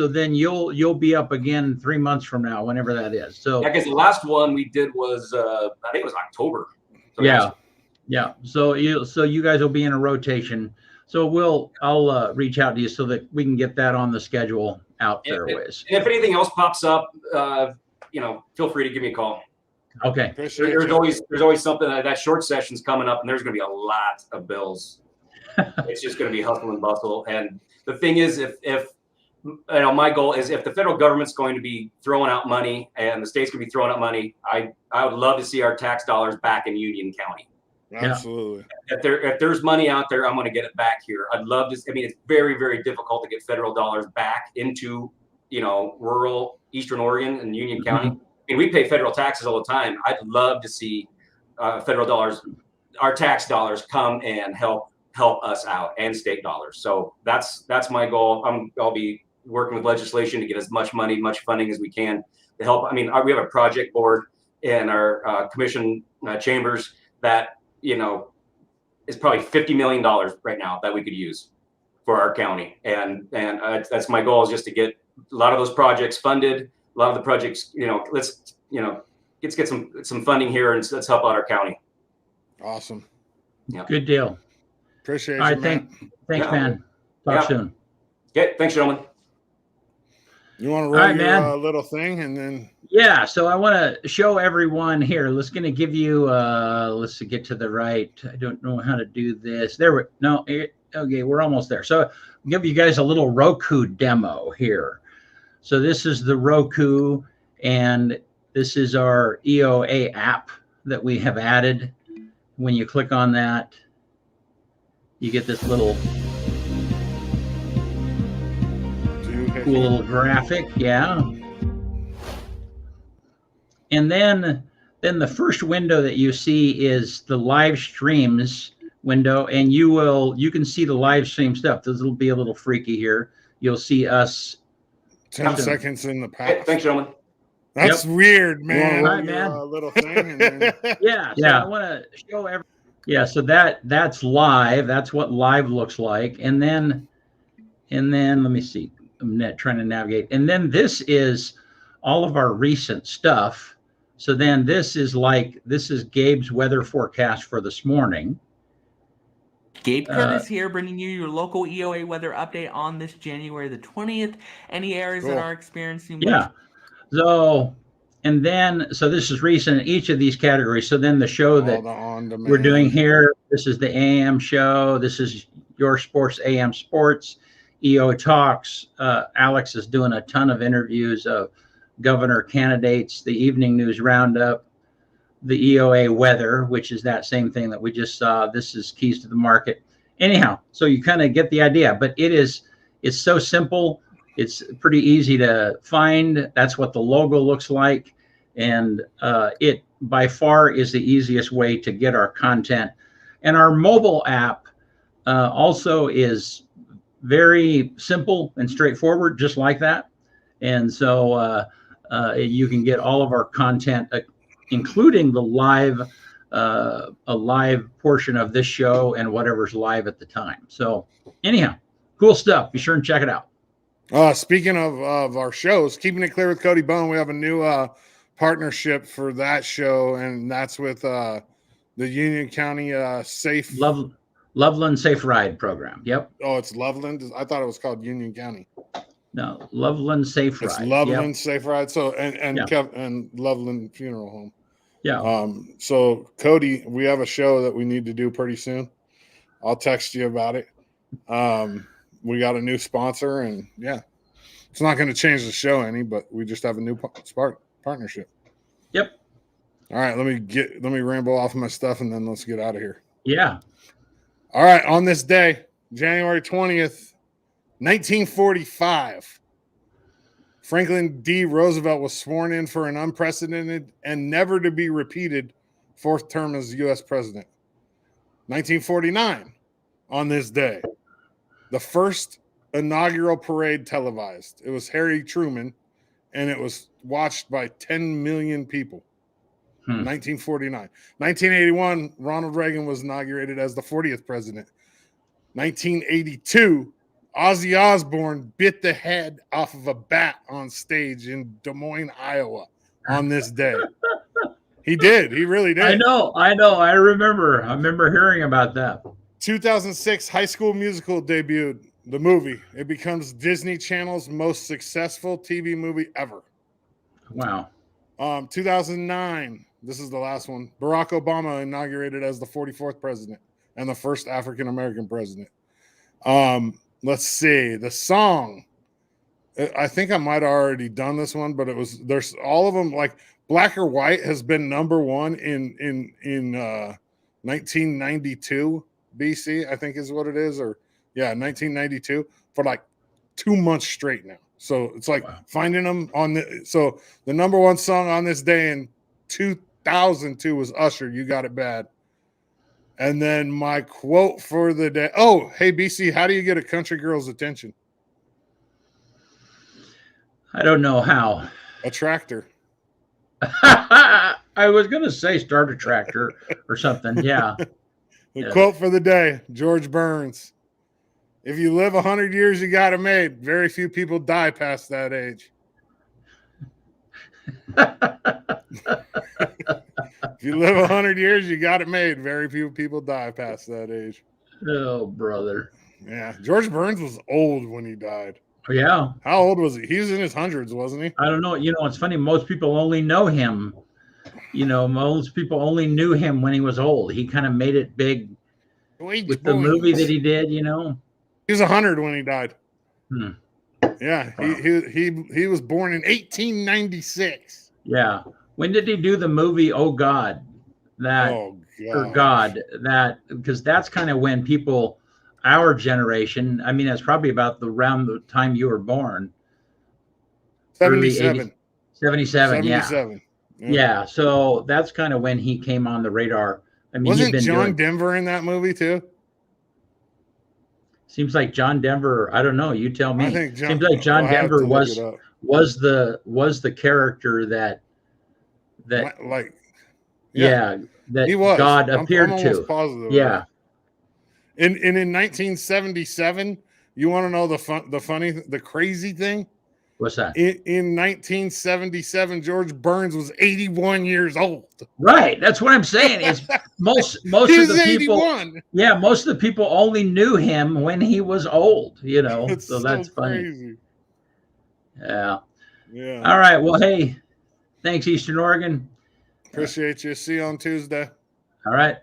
then you'll be up again 3 months from now, whenever that is. So I guess the last one we did was I think it was October. So yeah. So you guys will be in a rotation. So I'll reach out to you so that we can get that on the schedule out there ways. And if anything else pops up, feel free to give me a call. Okay. There's always something that short session's coming up, and there's going to be a lot of bills. It's just going to be hustle and bustle. And the thing is, if my goal is, if the federal government's going to be throwing out money and the state's going to be throwing out money, I would love to see our tax dollars back in Union County. Absolutely. If there's money out there, I'm going to get it back here. I'd love to. I mean, it's very, very difficult to get federal dollars back into, rural Eastern Oregon and Union County. I mean, we pay federal taxes all the time. I'd love to see federal dollars, our tax dollars, come and help us out, and state dollars. So that's my goal. I'll be working with legislation to get as much money, much funding as we can to help. I mean, we have a project board in our commission chambers that, is probably $50 million right now that we could use for our county. And that's my goal, is just to get a lot of those projects funded. A lot of the projects, let's get some funding here, and let's help out our county. Awesome. Yeah. Good deal. Appreciate All you, right, thanks, man. Talk soon. Okay, thanks, gentlemen. You want to roll your little thing, and then? Yeah, so I want to show everyone here. Let's going to give you, let's get to the right. I don't know how to do this. Okay, we're almost there. So I'll give you guys a little Roku demo here. So this is the Roku, and this is our EOA app that we have added. When you click on that, you get this little cool little graphic. Yeah. And then the first window that you see is the live streams window, and you can see the live stream stuff. This will be a little freaky here. You'll see us 10 seconds in the past. Hey, thanks, gentlemen. That's weird, man. Well, man. Little thing. And then... Yeah. So I want to show everyone. Yeah. So that's live. That's what live looks like. And then let me see. I'm trying to navigate. And then this is all of our recent stuff. So then this is Gabe's weather forecast for this morning. Gabe Curtis here, bringing you your local EOA weather update on this January the 20th. Any areas that are experiencing So this is recent in each of these categories. So then the show that we're doing here, this is the AM show. This is your sports, AM sports, EO Talks. Alex is doing a ton of interviews of governor candidates, the evening news roundup, the EOA weather, which is that same thing that we just saw. This is keys to the market. Anyhow, so you kind of get the idea, but it's so simple. It's pretty easy to find. That's what the logo looks like. And it by far is the easiest way to get our content. And our mobile app also is very simple and straightforward, just like that. And so you can get all of our content, including the live, a live portion of this show and whatever's live at the time. So anyhow, cool stuff. Be sure and check it out. Speaking of our shows, Keeping It Clear with Cody Bone, we have a new partnership for that show, and that's with the Union County Safe Loveland Safe Ride program. Yep. Oh, it's Loveland. I thought it was called Union County. No, Loveland Safe Ride. It's Loveland Safe Ride. So and Loveland Funeral Home. Yeah. So Cody, we have a show that we need to do pretty soon. I'll text you about it. We got a new sponsor, and it's not going to change the show any, but we just have a new partnership. Yep. All right, let me ramble off my stuff, and then let's get out of here. Yeah. All right, on this day, January 20th, 1945, Franklin D. Roosevelt was sworn in for an unprecedented and never to be repeated fourth term as U.S. president. 1949, on this day, the first inaugural parade televised. It was Harry Truman, and it was watched by 10 million people. 1949. 1981, Ronald Reagan was inaugurated as the 40th president. 1982, Ozzy Osbourne bit the head off of a bat on stage in Des Moines, Iowa on this day. He did. He really did. I know. I remember hearing about that. 2006, High School Musical debuted, the movie. It becomes Disney Channel's most successful TV movie ever. Wow. 2009, this is the last one. Barack Obama inaugurated as the 44th president and the first African-American president. Let's see. The song, I think I might have already done this one, but there's all of them. Like Black or White has been number one in 1992 BC, I think is what it is. 1992 for like 2 months straight now. So it's like finding them so the number one song on this day in 2002 was Usher, You Got It Bad. And then my quote for the day. Oh, hey, BC, how do you get a country girl's attention? I don't know how. A tractor. I was going to say start a tractor or something. Yeah. The quote for the day, George Burns. If you live 100 years, you got it made. Very few people die past that age. If you live 100 years, you got it made. Very few people die past that age. Oh, brother. Yeah. George Burns was old when he died. Yeah. How old was he? He was in his hundreds, wasn't he? I don't know. It's funny. Most people only know him. Most people only knew him when he was old. He kind of made it big, with the movie that he did, you know. He was 100 when he died. Hmm. Yeah, he was born in 1896. Yeah. When did he do the movie Oh God? Because that's kind of when people, our generation, I mean, that's probably about around the time you were born. 77. 77, 77. Yeah. So that's kind of when he came on the radar. I mean, wasn't John Denver in that movie too? Seems like John Denver. I don't know. You tell me. I think seems like John Denver was the character that like that he was. God appeared I'm to. almost positive. Yeah. In 1977, you want to know the crazy thing? What's that? In 1977, George Burns was 81 years old. Right. That's what I'm saying. It's most of the people. 81. Yeah, most of the people only knew him when he was old, you know. So that's funny. Crazy. Yeah. Yeah. All right. Well, hey, thanks, Eastern Oregon. Appreciate you. See you on Tuesday. All right.